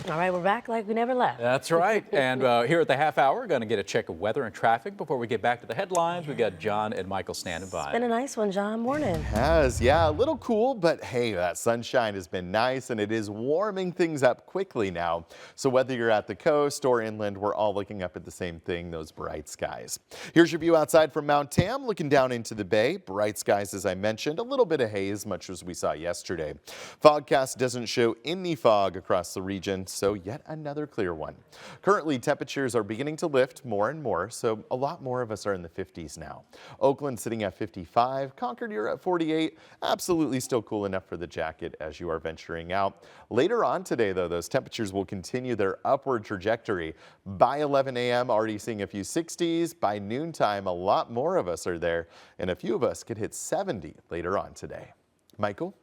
All right, we're back like we never left. That's right. And here at the half hour, we're going to get a check of weather and traffic. Before we get back to the headlines, we got John and Michael standing by. It's been a nice one, John. Morning. Has, yeah, a little cool, but hey, that sunshine has been nice and it is warming things up quickly now. So whether you're at the coast or inland, we're all looking up at the same thing, those bright skies. Here's your view outside from Mount Tam, looking down into the bay. Bright skies, as I mentioned, a little bit of haze, much as we saw yesterday. Fogcast doesn't show any fog across the region, so yet another clear one. Currently, temperatures are beginning to lift more and more, so a lot more of us are in the 50s now. Oakland sitting at 55, Concord you're at 48, absolutely still cool enough for the jacket as you are venturing out. Later on today, though, those temperatures will continue their upward trajectory. By 11 a.m., already seeing a few 60s. By noontime, a lot more of us are there, and a few of us could hit 70 later on today. Michael?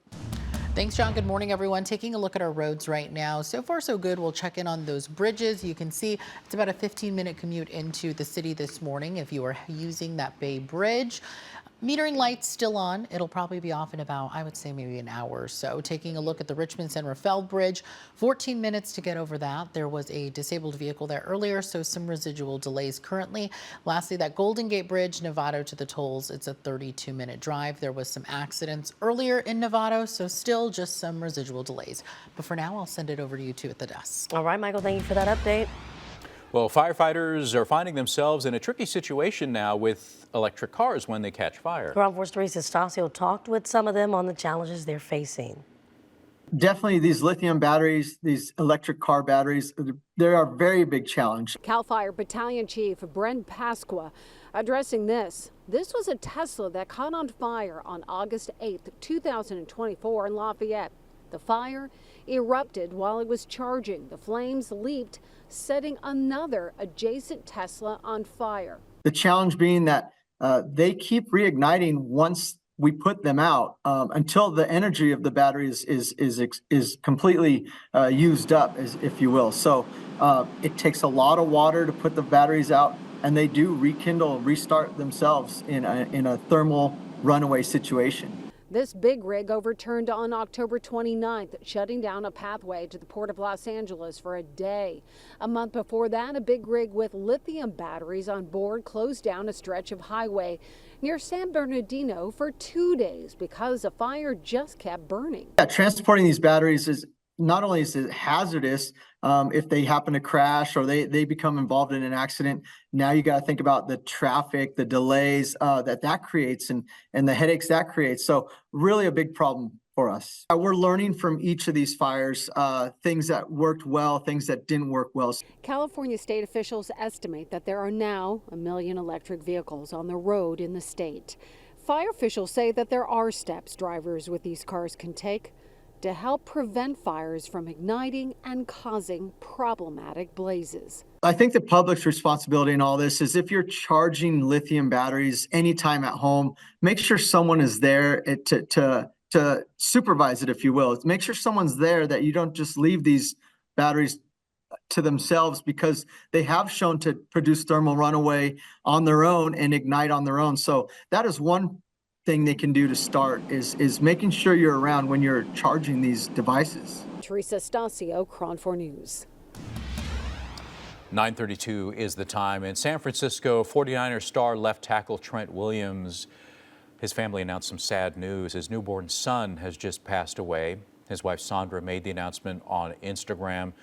Thanks, John. Good morning, everyone. Taking a look at our roads right now. So far, so good. We'll check in on those bridges. You can see it's about a 15-minute commute into the city this morning if you are using that Bay Bridge. Metering lights still on. It'll probably be off in about, I would say, maybe an hour or so. Taking a look at the Richmond-San Rafael Bridge, 14 minutes to get over that. There was a disabled vehicle there earlier, so some residual delays currently. Lastly, that Golden Gate Bridge, Novato to the tolls, it's a 32-minute drive. There was some accidents earlier in Novato, so still just some residual delays. But for now, I'll send it over to you two at the desk. All right, Michael, thank you for that update. Well, firefighters are finding themselves in a tricky situation now with electric cars when they catch fire. Ground Force 3's Stasio talked with some of them on the challenges they're facing. Definitely these lithium batteries, these electric car batteries, they are a very big challenge. CAL FIRE Battalion Chief Brent Pasqua addressing this. This was a Tesla that caught on fire on August 8th, 2024 in Lafayette. The fire erupted while it was charging. The flames leaped, setting another adjacent Tesla on fire. The challenge being that they keep reigniting once we put them out until the energy of the batteries is completely used up, if you will. So it takes a lot of water to put the batteries out, and they do rekindle, restart themselves in a thermal runaway situation. This big rig overturned on October 29th, shutting down a pathway to the Port of Los Angeles for a day. A month before that, a big rig with lithium batteries on board closed down a stretch of highway near San Bernardino for 2 days because a fire just kept burning. Yeah, transporting these batteries is not only is it hazardous if they happen to crash or they become involved in an accident. Now you got to think about the traffic, the delays that creates and the headaches that creates. So really a big problem for us. We're learning from each of these fires, things that worked well, things that didn't work well. California state officials estimate that there are now 1 million electric vehicles on the road in the state. Fire officials say that there are steps drivers with these cars can take to help prevent fires from igniting and causing problematic blazes. I think the public's responsibility in all this is if you're charging lithium batteries anytime at home, make sure someone is there to supervise it, if you will. Make sure someone's there, that you don't just leave these batteries to themselves, because they have shown to produce thermal runaway on their own and ignite on their own. So that is one thing they can do to start is making sure you're around when you're charging these devices. Teresa Stasio, KRON 4 News. 9:32 is the time. In San Francisco, 49ers star left tackle Trent Williams, his family announced some sad news. His newborn son has just passed away. His wife Sandra made the announcement on Instagram.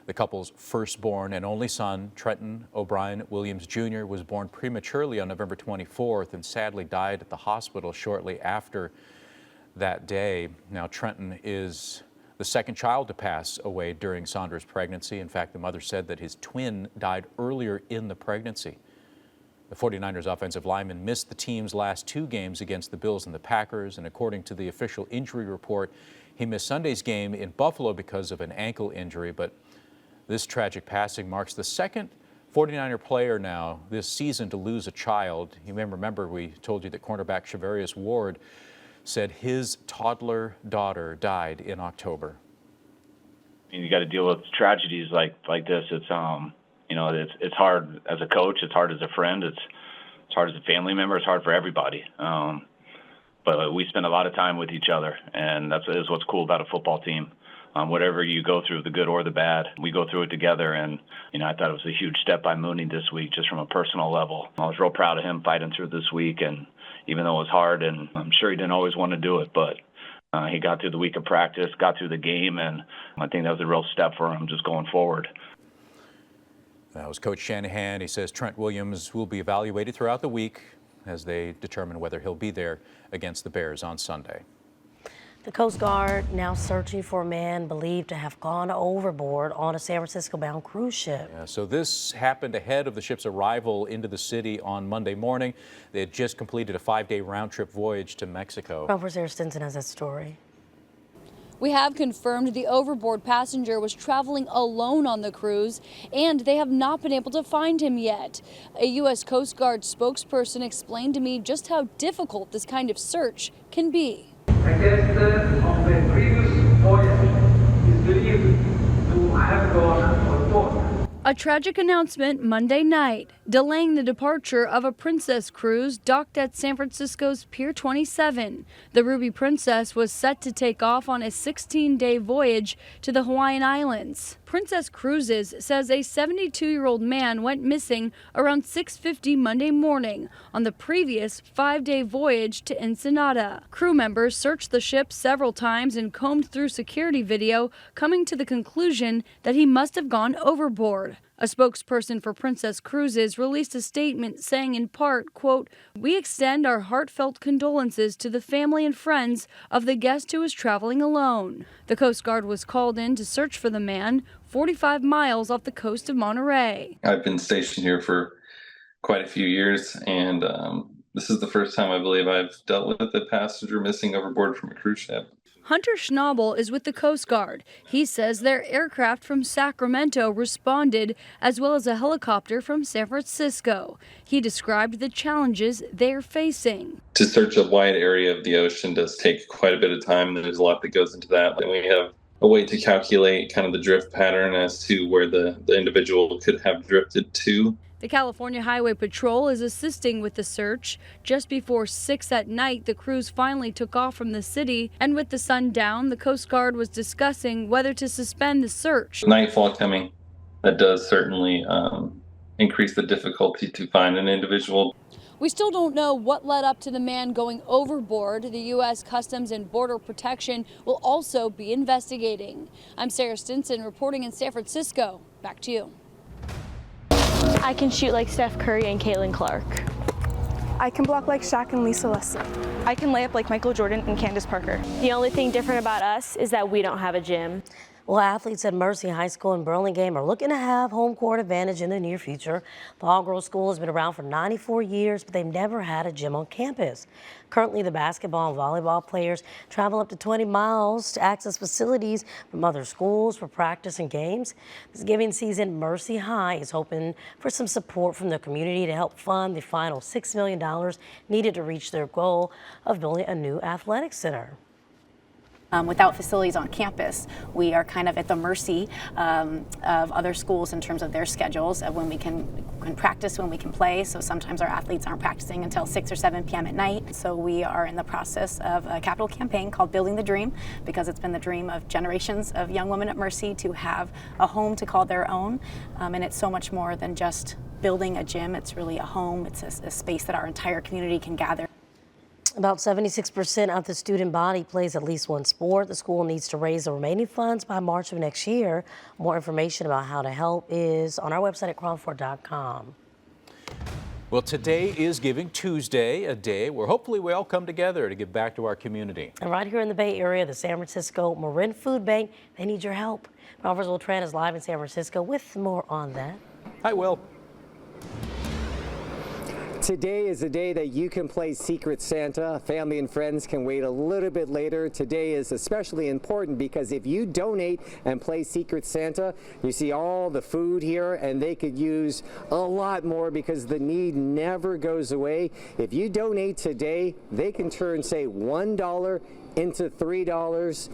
The couple's firstborn and only son, Trenton O'Brien Williams Jr., was born prematurely on November 24th and sadly died at the hospital shortly after that day. Now, Trenton is the second child to pass away during Sandra's pregnancy. In fact, the mother said that his twin died earlier in the pregnancy. The 49ers offensive lineman missed the team's last 2 games against the Bills and the Packers, and according to the official injury report, he missed Sunday's game in Buffalo because of an ankle injury. But this tragic passing marks the second 49er player now this season to lose a child. You may remember we told you that cornerback Shavarius Ward said his toddler daughter died in October. You got to deal with tragedies like this. It's it's hard as a coach. It's hard as a friend. It's hard as a family member. It's hard for everybody. But we spend a lot of time with each other, and that is what's cool about a football team. whatever you go through, the good or the bad, we go through it together. And, I thought it was a huge step by Mooney this week, just from a personal level. I was real proud of him fighting through this week. And even though it was hard, and I'm sure he didn't always want to do it, but he got through the week of practice, got through the game, and I think that was a real step for him just going forward. That was Coach Shanahan. He says Trent Williams will be evaluated throughout the week as they determine whether he'll be there against the Bears on Sunday. The Coast Guard now searching for a man believed to have gone overboard on a San Francisco-bound cruise ship. Yeah, so this happened ahead of the ship's arrival into the city on Monday morning. They had just completed a 5-day round-trip voyage to Mexico. Conference Sarah Stinson has that story. We have confirmed the overboard passenger was traveling alone on the cruise, and they have not been able to find him yet. A U.S. Coast Guard spokesperson explained to me just how difficult this kind of search can be. I guess on the previous voyage is believed to have gone overboard. A tragic announcement Monday night, delaying the departure of a Princess cruise docked at San Francisco's Pier 27. The Ruby Princess was set to take off on a 16-day voyage to the Hawaiian Islands. Princess Cruises says a 72-year-old man went missing around 6:50 Monday morning on the previous 5-day voyage to Ensenada. Crew members searched the ship several times and combed through security video, coming to the conclusion that he must have gone overboard. A spokesperson for Princess Cruises released a statement saying in part, quote, "We extend our heartfelt condolences to the family and friends of the guest who is traveling alone." The Coast Guard was called in to search for the man 45 miles off the coast of Monterey. I've been stationed here for quite a few years, and this is the first time I believe I've dealt with a passenger missing overboard from a cruise ship. Hunter Schnabel is with the Coast Guard. He says their aircraft from Sacramento responded, as well as a helicopter from San Francisco. He described the challenges they're facing. To search a wide area of the ocean does take quite a bit of time. There's a lot that goes into that. And we have a way to calculate kind of the drift pattern as to where the individual could have drifted to. The California Highway Patrol is assisting with the search. Just before 6 at night, the crews finally took off from the city, and with the sun down, the Coast Guard was discussing whether to suspend the search. Nightfall coming, that does certainly increase the difficulty to find an individual. We still don't know what led up to the man going overboard. The U.S. Customs and Border Protection will also be investigating. I'm Sarah Stinson reporting in San Francisco. Back to you. I can shoot like Steph Curry and Caitlin Clark. I can block like Shaq and Lisa Leslie. I can lay up like Michael Jordan and Candace Parker. The only thing different about us is that we don't have a gym. Well, athletes at Mercy High School in Burlingame are looking to have home court advantage in the near future. The all-girls school has been around for 94 years, but they've never had a gym on campus. Currently, the basketball and volleyball players travel up to 20 miles to access facilities from other schools for practice and games. This giving season, Mercy High is hoping for some support from the community to help fund the final $6 million needed to reach their goal of building a new athletic center. Without facilities on campus, we are kind of at the mercy of other schools in terms of their schedules of when we can practice, when we can play. So sometimes our athletes aren't practicing until 6 or 7 p.m. at night. So we are in the process of a capital campaign called Building the Dream, because it's been the dream of generations of young women at Mercy to have a home to call their own. And it's so much more than just building a gym. It's really a home. It's a space that our entire community can gather. About 76% of the student body plays at least one sport. The school needs to raise the remaining funds by March of next year. More information about how to help is on our website at chron4.com. Well, today is Giving Tuesday, a day where hopefully we all come together to give back to our community. And right here in the Bay Area, the San Francisco Marin Food Bank, they need your help. Robert Tran is live in San Francisco with more on that. Hi, Will. Today is a day that you can play Secret Santa. Family and friends can wait a little bit later. Today is especially important because if you donate and play Secret Santa, you see all the food here, and they could use a lot more because the need never goes away. If you donate today, they can turn, say, $1 into $3.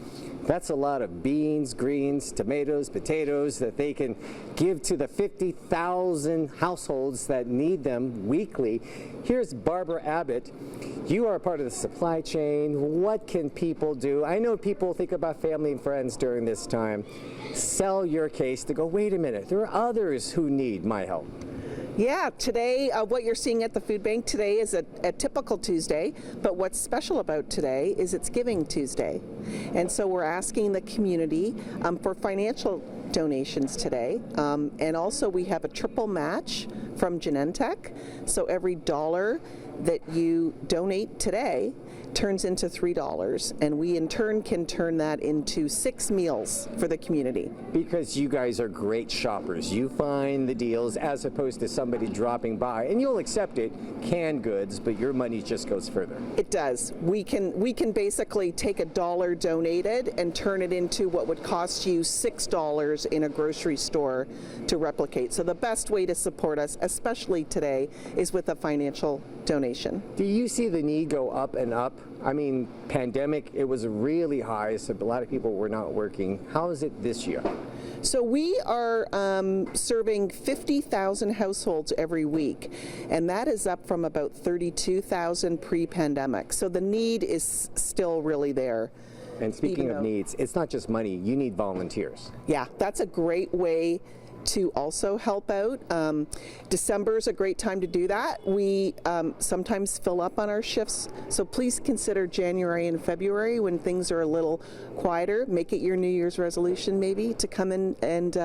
That's a lot of beans, greens, tomatoes, potatoes that they can give to the 50,000 households that need them weekly. Here's Barbara Abbott. You are part of the supply chain. What can people do? I know people think about family and friends during this time. Sell your case to go, wait a minute, there are others who need my help. Yeah, today, what you're seeing at the food bank today is a typical Tuesday, but what's special about today is it's Giving Tuesday. And so we're asking the community for financial donations today. And also we have a triple match from Genentech. So every dollar that you donate today turns into $3, and we in turn can turn that into 6 meals for the community. Because you guys are great shoppers. You find the deals as opposed to somebody dropping by, and you'll accept it, canned goods, but your money just goes further. It does. We can basically take $1 donated and turn it into what would cost you $6 in a grocery store to replicate. So the best way to support us, especially today, is with a financial donation. Do you see the need go up and up? I mean, pandemic, it was really high, so a lot of people were not working. How is it this year? So we are serving 50,000 households every week, and that is up from about 32,000 pre-pandemic. So the need is still really there. And speaking of needs, it's not just money, you need volunteers. Yeah, that's a great way to also help out. December is a great time to do that. We sometimes fill up on our shifts, so please consider January and February when things are a little quieter. Make it your New Year's resolution maybe to come in and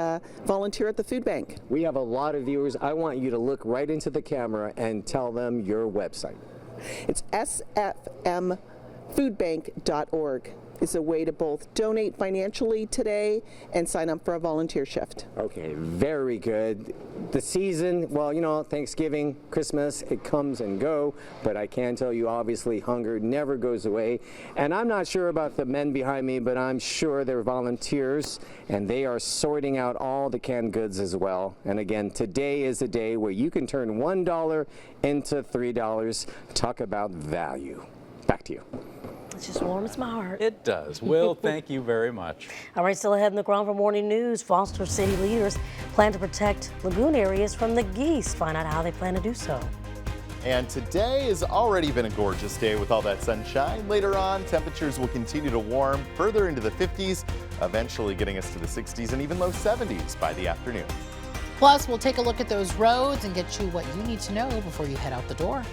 volunteer at the food bank. We have a lot of viewers. I want you to look right into the camera and tell them your website. It's sfmfoodbank.org. is a way to both donate financially today and sign up for a volunteer shift. Okay, very good. The season, well, you know, Thanksgiving, Christmas, it comes and go, but I can tell you, obviously, hunger never goes away. And I'm not sure about the men behind me, but I'm sure they're volunteers, and they are sorting out all the canned goods as well. And again, today is a day where you can turn $1 into $3. Talk about value. Back to you. It just warms my heart. It does. Will, thank you very much. All right, still ahead in the ground for morning news. Foster city leaders plan to protect lagoon areas from the geese. Find out how they plan to do so. And today has already been a gorgeous day with all that sunshine. Later on, temperatures will continue to warm further into the 50s, eventually getting us to the 60s and even low 70s by the afternoon. Plus, we'll take a look at those roads and get you what you need to know before you head out the door.